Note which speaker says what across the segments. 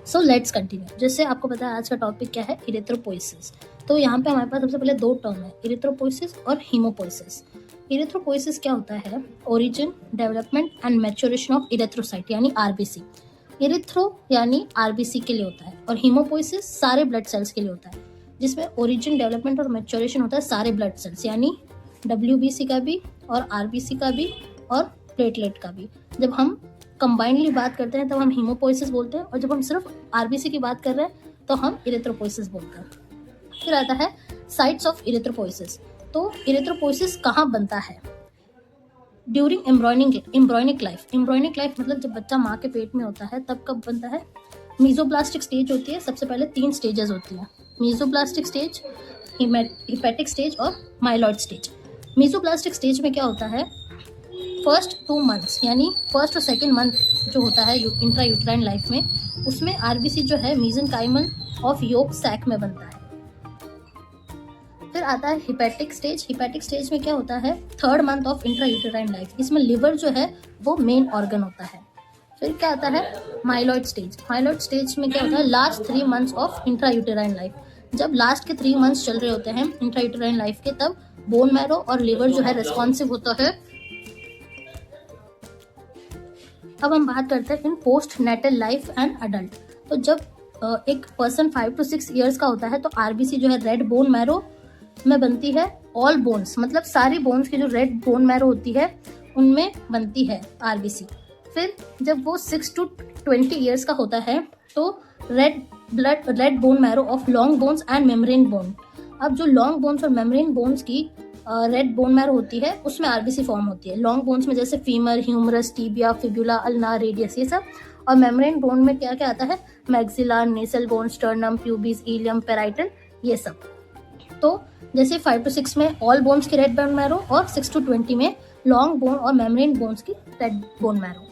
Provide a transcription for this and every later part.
Speaker 1: So let's continue. जैसे आपको पता है आज का टॉपिक क्या है, इरिथ्रोपोइसिस। तो यहाँ पे हमारे पास सबसे पहले दो टर्म है, इरिथ्रोपोइसिस और हीमोपोइसिस। इरिथ्रोपोइसिस क्या होता है? Origin, development and maturation of erythrocyte यानी आरबीसी। इरिथ्रो यानी आरबीसी के लिए होता है और हीमोपोइसिस सारे ब्लड सेल्स के लिए होता है, जिसमें ओरिजिन, डेवलपमेंट और मैच्योरेशन होता है सारे ब्लड सेल्स यानी डब्ल्यूबीसी का भी और आरबीसी का भी और प्लेटलेट का भी। जब हम कंबाइंडली बात करते हैं तब हम हीमोपोइसिस बोलते हैं और जब हम सिर्फ आरबीसी की बात कर रहे हैं तो हम इरिथ्रोपोइसिस बोलते हैं। फिर आता है साइट्स ऑफ इरिथ्रोपोइसिस। तो इरिथ्रोपोइसिस कहाँ बनता है? During embryonic life. Embryonic life मतलब जब बच्चा माँ के पेट में होता है तब कब बनता है? मीजोब्लास्टिक स्टेज होती है। सबसे पहले 3 स्टेजेस होती है, मीजोब्लास्टिक स्टेज, हिपैटिक स्टेज और माइलॉइड स्टेज। मीजोब्लास्टिक स्टेज में क्या होता है? फर्स्ट 2 मंथ्स यानी फर्स्ट और सेकेंड मंथ जो होता है इंट्रा यूट्राइन लाइफ में, उसमें आरबीसी जो है मीजेनकाइमल ऑफ योक सैक में बनता है। फिर आता है हिपैटिक स्टेज। हिपैटिक स्टेज में क्या होता है? 3rd month of intra uterine life. इसमें लिवर जो है वो मेन ऑर्गन होता है। फिर क्या आता है? Myeloid stage. माइलॉइड स्टेज में क्या होता है? Last 3 months of intra uterine life. जब लास्ट के 3 मंथ्स चल रहे होते हैं इंट्रा यूट्राइन लाइफ के, तब बोन मैरो और लिवर जो है रेस्पॉन्सिव होता है। अब हम बात करते हैं in post natal life and adult. तो जब एक पर्सन 5 to 6 ईयर्स का होता है तो आरबीसी जो है रेड बोन मैरो में बनती है। ऑल बोन्स मतलब सारी बोन्स की जो रेड बोन मैरो होती है उनमें बनती है आरबीसी। फिर जब वो 6 to 20 ईयर्स का होता है तो red bone marrow of long bones and membrane bone. अब जो लॉन्ग बोन्स और मेम्ब्रेन बोन्स की रेड बोन मैरो होती है उसमें आरबीसी फॉर्म होती है। लॉन्ग बोन्स में जैसे femur, humerus, tibia, fibula, ulnar, radius, ये सब। और मेम्ब्रेन बोन में क्या क्या आता है? Maxilla, nasal bone, sternum, pubis, ilium, parietal, ये सब। तो जैसे 5 to 6 में ऑल बोन्स की रेड बोन मैरो और 6 to 20 में लॉन्ग बोन और मेम्ब्रेन बोन्स की रेड बोन मैरो।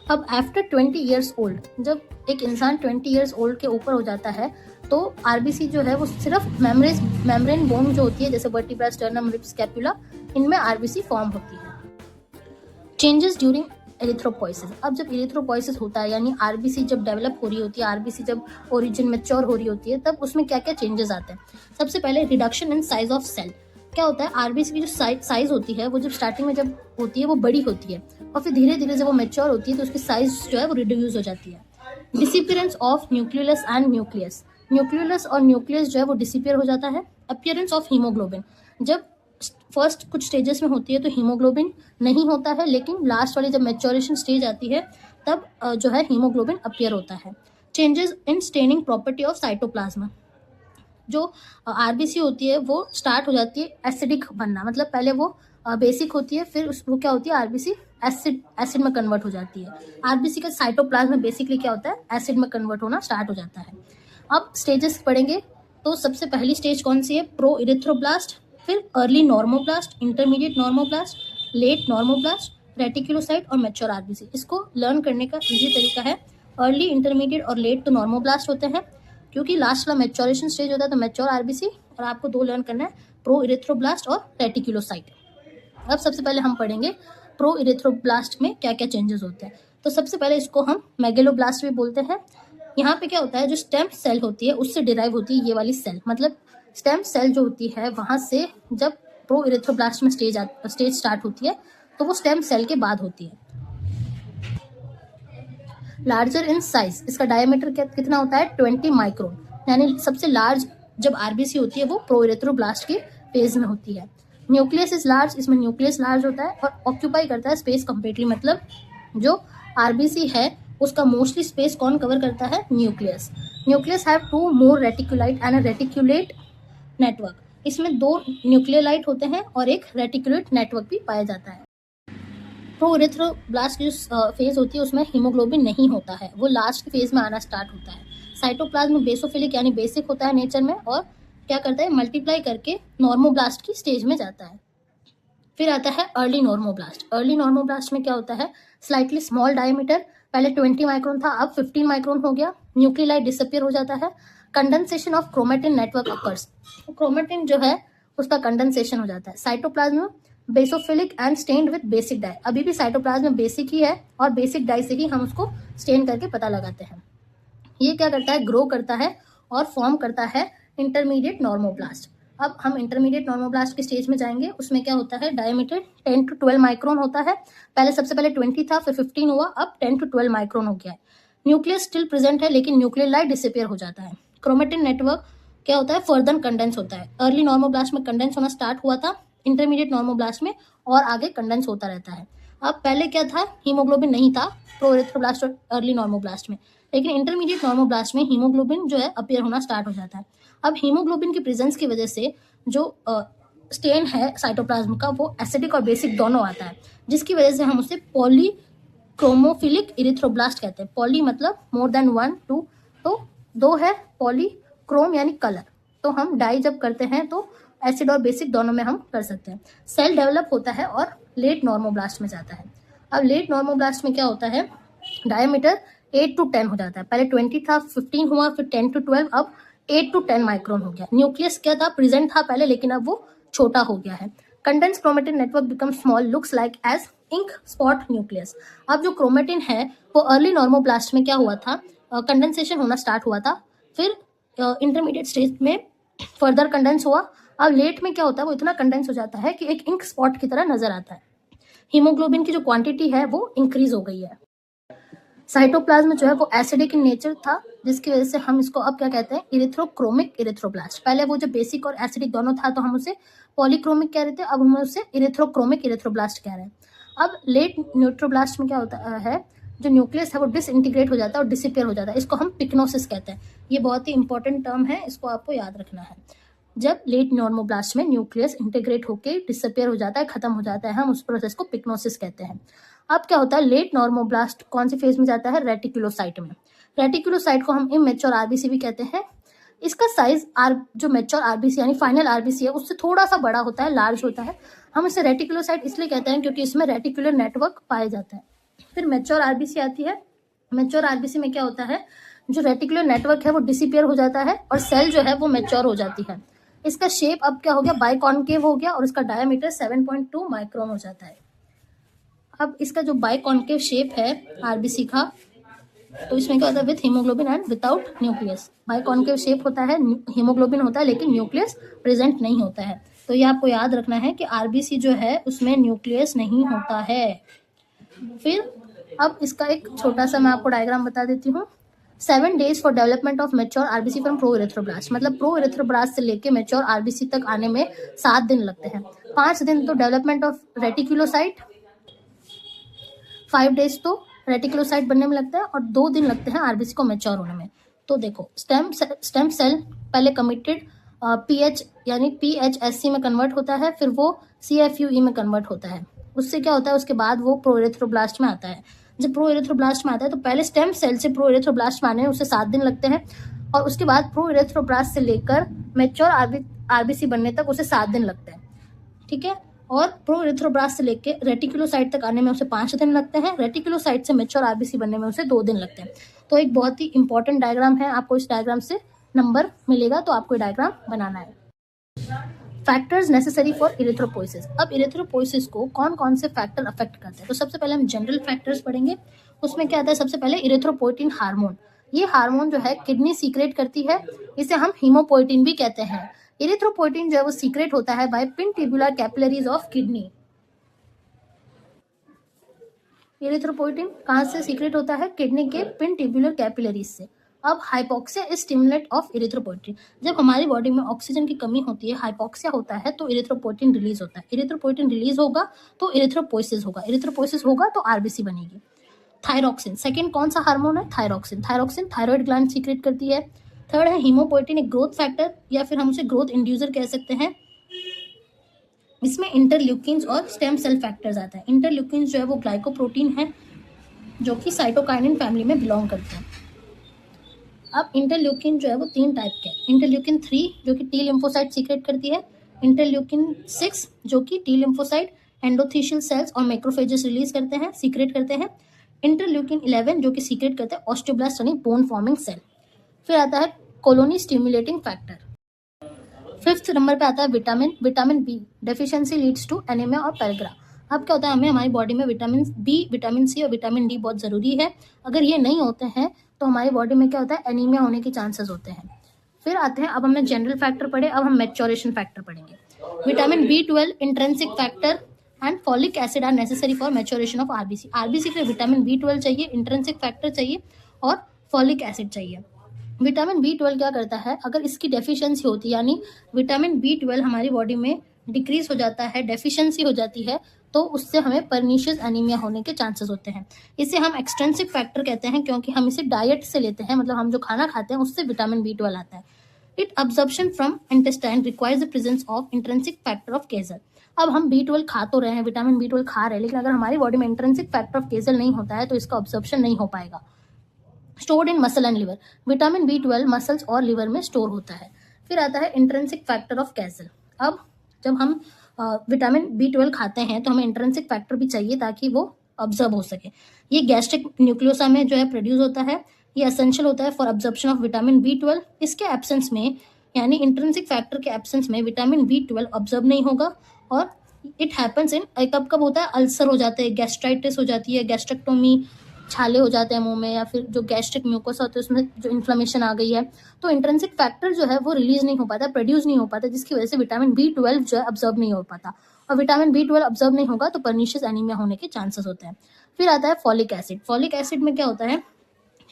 Speaker 1: अब आफ्टर 20 ईयर्स ओल्ड, जब एक इंसान 20 ईयर्स ओल्ड के ऊपर हो जाता है तो आरबीसी जो है वो सिर्फ मेम्ब्रेन बोन जो होती है जैसे वर्टिब्रा, स्टर्नम, रिब्स, स्कैपुला, इनमें आरबीसी फॉर्म होती है। Changes during erythropoiesis. अब जब एरिथ्रोपोइसिस होता है यानी आरबीसी जब डेवलप हो रही होती है, आरबीसी जब ओरिजिन मैच्योर हो रही होती है, तब उसमें क्या क्या चेंजेस आते हैं? सबसे पहले reduction in size of cell. क्या होता है? आरबीसी की जो साइज होती है वो जब स्टार्टिंग में जब होती है वो बड़ी होती है और फिर धीरे धीरे जब वो मैच्योर होती है तो उसकी साइज जो है वो रिड्यूस हो जाती है। Disappearance of nucleus and nucleus. Nucleus और न्यूक्लियस जो है वो डिसअपीयर हो जाता है। Appearance of haemoglobin. जब फर्स्ट कुछ स्टेजेस में होती है तो हीमोग्लोबिन नहीं होता है, लेकिन लास्ट वाली जब मैच्योरेशन स्टेज आती है तब जो है हीमोग्लोबिन अपीयर होता है। Changes in staining property of cytoplasm. जो आरबीसी होती है वो स्टार्ट हो जाती है एसिडिक बनना, मतलब पहले वो बेसिक होती है, फिर वो क्या होती है? आरबीसी एसिड में कन्वर्ट हो जाती है। आरबीसी का साइटोप्लाज्म में बेसिकली क्या होता है? एसिड में कन्वर्ट होना स्टार्ट हो जाता है। अब स्टेजेस पढ़ेंगे तो सबसे पहली स्टेज कौन सी है? प्रो इरिथ्रोब्लास्ट, फिर early normoblast, intermediate normoblast, late normoblast, reticulocyte और मैच्योर आरबीसी। इसको लर्न करने का इजी तरीका है, अर्ली, इंटरमीडिएट और लेट तो नॉर्मोब्लास्ट होते हैं, क्योंकि लास्ट वाला मैच्योरेशन स्टेज होता है तो मैच्योर आरबीसी, और आपको 2 लर्न करना है, प्रो इरिथ्रोब्लास्ट और रेटिकुलोसाइट। अब सबसे पहले हम पढ़ेंगे प्रो इरिथ्रोब्लास्ट में क्या क्या चेंजेस होते हैं। तो सबसे पहले इसको हम मेगेलोब्लास्ट भी बोलते हैं। यहाँ पे क्या होता है? जो स्टेम सेल होती है उससे डिराइव होती है ये वाली सेल, मतलब स्टेम सेल जो होती है वहां से जब प्रो इरिथ्रोब्लास्ट में स्टेज स्टार्ट होती है तो वो स्टेम सेल के बाद होती है। लार्जर इन साइज, इसका डायमीटर कितना होता है? 20 माइक्रोन, यानी सबसे लार्ज जब आरबीसी होती है वो प्रो इरिथ्रोब्लास्ट के फेज में होती है। न्यूक्लियस इज लार्ज, इसमें न्यूक्लियस लार्ज होता है और ऑक्यूपाई करता है स्पेस कंप्लीटली, मतलब जो आरबीसी है उसका मोस्टली स्पेस कौन कवर करता है? Nucleus. Nucleus have 2 more reticulate and reticulate network. इसमें 2 न्यूक्लियोलाइट होते हैं और एक रेटिकुलेट नेटवर्क भी पाया जाता है। प्रो इरिथ्रोब्लास्ट की जो फेज होती है उसमें हीमोग्लोबिन नहीं होता है, वो लास्ट फेज में आना स्टार्ट होता है। साइटोप्लाज्म बेसोफिलिक यानी बेसिक होता है नेचर में और क्या करता है? मल्टीप्लाई करके नॉर्मोब्लास्ट की स्टेज में जाता है। फिर आता है अर्ली नॉर्मोब्लास्ट। अर्ली नॉर्मोब्लास्ट में क्या होता है? स्लाइटली स्मॉल डायमीटर, पहले 20 माइक्रोन था अब 15 माइक्रोन हो गया। न्यूक्लियोलाइट डिसअपीयर हो जाता है। Condensation of chromatin network occurs, chromatin जो है उसका कंडेंसेशन हो जाता है। Cytoplasm basophilic and stained with basic dye, अभी भी साइटोप्लाज्म बेसिक ही है और बेसिक डाई से ही हम उसको स्टेन करके पता लगाते हैं। ये क्या करता है, ग्रो करता है और फॉर्म करता है इंटरमीडिएट नॉर्मोब्लास्ट। अब हम इंटरमीडिएट नॉर्मोब्लास्ट के स्टेज में जाएंगे। उसमें क्या होता है, डायमीटर 10 to 12 माइक्रोन होता है। पहले सबसे पहले 20 था, फिर 15 हुआ, अब 10 to 12 माइक्रोन हो गया है। न्यूक्लियस स्टिल प्रेजेंट है लेकिन न्यूक्लियर लाइट डिसअपियर हो जाता है। क्रोमेटिन नेटवर्क क्या होता है, फर्दर कंडेंस होता है। अर्ली नॉर्मोब्लास्ट में कंडेंस होना स्टार्ट हुआ था, इंटरमीडिएट नॉर्मोब्लास्ट में और आगे कंडेंस होता रहता है। अब पहले क्या था, हीमोग्लोबिन नहीं था प्रोइरेथ्रोब्लास्ट और अर्ली नॉर्मोब्लास्ट में, लेकिन इंटरमीडिएट नॉर्मोब्लास्ट में हीमोग्लोबिन जो है अपीयर होना स्टार्ट हो जाता है। अब हीमोग्लोबिन की प्रेजेंस की वजह से जो स्टेन है साइटोप्लाज्म का वो एसिडिक और बेसिक दोनों आता है, जिसकी वजह से हम उसे पॉलीक्रोमोफिलिक इरिथ्रोब्लास्ट कहते हैं। पॉली मतलब मोर देन 1 2, तो 2 है, पॉलीक्रोम यानी कलर। तो हम डाई जब करते हैं तो एसिड और बेसिक दोनों में हम कर सकते हैं। सेल डेवलप होता है और लेट नॉर्मोब्लास्ट में जाता है। अब लेट नॉर्मोब्लास्ट में क्या होता है, डायमीटर 8 to 10 हो जाता है। पहले 20 था, 15 हुआ, फिर 10 to 12, अब 8 to 10 माइक्रोन हो गया। न्यूक्लियस क्या था, प्रेजेंट था पहले, लेकिन अब वो छोटा हो गया है। Condense chromatin network become small, looks like as ink spot nucleus. अब जो क्रोमेटिन है वो अर्ली नॉर्मोब्लास्ट में क्या हुआ था, कंडेंसेशन होना स्टार्ट हुआ था, फिर इंटरमीडिएट स्टेज में फर्दर कंडेंस हुआ। अब लेट में क्या होता है, वो इतना कंडेंस हो जाता है कि एक इंक स्पॉट की तरह नजर आता है। हीमोग्लोबिन की जो क्वांटिटी है वो इंक्रीज हो गई है। साइटोप्लाज्म जो है वो एसिडिक इन नेचर था, जिसकी वजह से हम इसको अब क्या कहते हैं, इरिथ्रोक्रोमिक इरिथ्रोब्लास्ट। पहले वो जो बेसिक और एसिडिक दोनों था तो हम उसे पॉलीक्रोमिक कह रहे थे, अब हम उसे इरिथ्रोक्रोमिक इरिथ्रोब्लास्ट कह रहे हैं। अब लेट न्यूट्रोब्लास्ट में क्या होता है, जो न्यूक्लियस है वो डिसइंटीग्रेट हो जाता है और डिसअपियर हो जाता है। इसको हम पिक्नोसिस कहते हैं। ये बहुत ही इंपॉर्टेंट टर्म है, इसको आपको याद रखना है। जब लेट नॉर्मोब्लास्ट में न्यूक्लियस इंटीग्रेट होकर डिसअपियर हो जाता है, खत्म हो जाता है, हम उस प्रोसेस को पिक्नोसिस कहते हैं। अब क्या होता है, लेट नॉर्मोब्लास्ट कौन सी फेज में जाता है, रेटिकुलोसाइट में। रेटिकुलोसाइट को हम इमेच्योर आरबीसी भी कहते हैं। इसका साइज जो मैच्योर आरबीसी यानी फाइनल आरबीसी है उससे थोड़ा सा बड़ा होता है, लार्ज होता है। हम इसे रेटिकुलोसाइट इसलिए कहते हैं क्योंकि इसमें रेटिकुलर नेटवर्क पाए जाते हैं। फिर मैच्योर आरबीसी आती है। मैच्योर आरबीसी में क्या होता है, जो रेटिकुलर नेटवर्क है वो डिसअपियर हो जाता है और सेल जो है वो मैच्योर हो जाती है। इसका शेप अब क्या हो गया, बाइकॉन्केव हो गया और इसका डायमीटर 7.2 माइक्रोन हो जाता है। अब इसका जो बाइकॉन्केव शेप है आरबीसी का, तो इसमें क्या होता है, with haemoglobin and without nucleus. Biconcave shape होता है, हीमोग्लोबिन होता है लेकिन न्यूक्लियस प्रेजेंट नहीं होता है। तो ये आपको याद रखना है कि आरबीसी जो है उसमें न्यूक्लियस नहीं होता है। फिर अब इसका एक छोटा सा मैं आपको डायग्राम बता देती हूँ। 7 days for development of mature RBC from proerythroblast, मतलब प्रोइरेथ्रोब्लास्ट से लेके मेच्योर आरबीसी तक आने में 7 दिन लगते हैं। 5 दिन तो डेवलपमेंट ऑफ रेटिकुलोसाइट, 5 days तो रेटिकुलोसाइट बनने में लगता है और 2 दिन लगते हैं आरबीसी को मेच्योर होने में। तो देखो स्टेम सेल पहले कमिटेड पीएच यानी पीएचएससी में कन्वर्ट होता है, फिर वो सीएफयूई में कन्वर्ट होता है। उससे क्या होता है, उसके बाद वो प्रोइरेथ्रोब्लास्ट में आता है। जब प्रोइरेथ्रोब्लास्ट में आता है तो पहले स्टेम सेल से प्रोइरेथ्रोब्लास्ट में आने में उसे 7 दिन लगते हैं और उसके बाद प्रोइरेथ्रोब्लास्ट से लेकर मेच्योर आरबीसी बनने तक उसे 7 दिन लगते हैं, ठीक है। और प्रोइरेथ्रोब्लास्ट से लेकर रेटिकुलोसाइट तक आने में उसे 5 दिन लगते हैं। रेटिकुलोसाइट से मेच्योर आरबीसी बनने में उसे 2 दिन लगते हैं। तो एक बहुत ही इंपॉर्टेंट डायग्राम है, आपको इस डायग्राम से नंबर मिलेगा तो आपको डायग्राम बनाना है। Factors necessary for erythropoiesis. अब इरिथ्रोपोइसिस को कौन कौन से फैक्टर अफेक्ट करते हैं, तो सबसे पहले हम जनरल फैक्टर्स पढ़ेंगे। उसमें क्या आता है, सबसे पहले इरिथ्रोपोइटिन हार्मोन। ये हार्मोन जो है किडनी सीक्रेट करती है, इसे हम हीमोपोइटिन भी कहते हैं। इरिथ्रोपोइटिन जो है वो सीक्रेट होता है bye pin tubular capillaries of kidney. Erythropoietin कहाँ से सीक्रेट होता है, किडनी के पिन ट्यूबुलर कैपिलरीज से। अब hypoxia is stimulate of erythropoietin. जब हमारी बॉडी में ऑक्सीजन की कमी होती है, हाइपोक्सिया होता है, तो इरिथ्रोपोइटिन रिलीज होता है। इरिथ्रोपोइटिन रिलीज होगा तो इरिथ्रोपोइसिस होगा, इरिथ्रोपोइसिस होगा तो आरबीसी बनेगी। थायरॉक्सिन सेकंड कौन सा हार्मोन है, thyroxine. Thyroxine thyroid gland secret करती है। थर्ड है हीमोपोइटिन, एक ग्रोथ फैक्टर या फिर हम उसे ग्रोथ इंड्यूसर कह सकते हैं। इसमें इंटरल्यूकिन्स और स्टेम सेल फैक्टर्स आता है। इंटरल्यूकिन्स जो है वो ग्लाइकोप्रोटीन है जो कि साइटोकाइनिन फैमिली में बिलोंग करते हैं। अब इंटरल्यूकिन जो है वो 3 टाइप के हैं। इंटरल्यूकिन 3 जो कि टी लिम्फोसाइट सीक्रेट करती है। इंटरल्यूकिन 6 जो कि टी लिम्फोसाइट, एंडोथेशियल सेल्स और मैक्रोफेजेस रिलीज करते हैं, सीक्रेट करते हैं। इंटरल्यूकिन 11 जो कि सीक्रेट करते हैं ऑस्टियोब्लास्ट यानी बोन फॉर्मिंग सेल। फिर आता है colony stimulating factor. 5th number पे आता है vitamin B deficiency leads to anaemia और पेलग्रा। अब क्या होता है, हमें हमारी बॉडी में विटामिन बी, विटामिन सी और विटामिन डी बहुत ज़रूरी है। अगर ये नहीं होते हैं तो हमारी बॉडी में क्या होता है, एनीमिया होने के चांसेस होते हैं। फिर आते हैं, अब हमने जनरल फैक्टर पढ़े, अब हम मैच्योरेशन फैक्टर पढ़ेंगे। Vitamin B12 intrinsic factor and folic acid are necessary for maturation of RBC. RBC के लिए विटामिन B12 चाहिए, इंट्रिंसिक फैक्टर चाहिए और फॉलिक एसिड चाहिए। विटामिन B12 क्या करता है, अगर इसकी डेफिशिएंसी होती है, यानी विटामिन B12 हमारी बॉडी में डिक्रीज हो जाता है, डेफिशिएंसी हो जाती है, तो उससे हमें परनीशियस एनीमिया होने के चांसेस होते हैं। इसे हम एक्सट्रिंसिक फैक्टर कहते हैं, क्योंकि हम इसे डाइट से लेते हैं, मतलब हम जो खाना खाते हैं उससे विटामिन B12 आता है। It absorption from intestine requires the presence of intrinsic factor of Kejal. अब हम B12 खा तो रहे हैं, विटामिन B12 खा रहे हैं, लेकिन अगर हमारी बॉडी में इंट्रिंसिक फैक्टर ऑफ केजल नहीं होता है तो इसका अब्जॉर्प्शन नहीं हो पाएगा। Stored in muscle and liver, vitamin B12 muscles और लिवर में स्टोर होता है। फिर आता है इंट्रिंसिक फैक्टर ऑफ केजल। अब जब हम विटामिन B12 खाते हैं तो हमें इंट्रिंसिक फैक्टर भी चाहिए ताकि वो ऑब्जर्व हो सके। ये गैस्ट्रिक न्यूक्लियोसा में जो है प्रोड्यूस होता है, ये एसेंशियल होता है for absorption of vitamin B12। इसके एब्सेंस में, यानी इंट्रिंसिक फैक्टर के एब्सेंस में, विटामिन B12 ऑब्जर्व नहीं होगा और इट हैपन्स इन, कब कब होता है, अल्सर हो जाते हैं, गैस्ट्राइटिस हो जाती है, गैस्ट्रेक्टोमी, छाले हो जाते हैं मुंह में, या फिर जो गैस्ट्रिक म्यूकोसा होता है उसमें जो इन्फ्लेमेशन आ गई है, तो इंट्रिंसिक फैक्टर जो है वो रिलीज नहीं हो पाता, प्रोड्यूस नहीं हो पाता, जिसकी वजह से विटामिन B12 जो है ऑब्जर्व नहीं हो पाता, और विटामिन B12 ऑब्जर्व नहीं होगा तो परनीशियस एनीमिया होने के चांसेस होते हैं। फिर आता है फॉलिक एसिड। फॉलिक एसिड में क्या होता है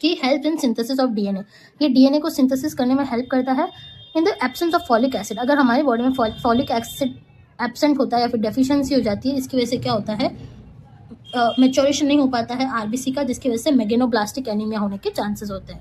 Speaker 1: कि help in synthesis of DNA। ये DNA को सिंथेसिस करने में हेल्प करता है। In the absence of folic acid, अगर हमारी बॉडी में फॉलिक एसिड एब्सेंट होता है या फिर डेफिशिएंसी हो जाती है, इसकी वजह से क्या होता है, मैच्योरेशन नहीं हो पाता है आरबीसी का, जिसकी वजह से मेगेनोब्लास्टिक एनीमिया होने के चांसेस होते हैं।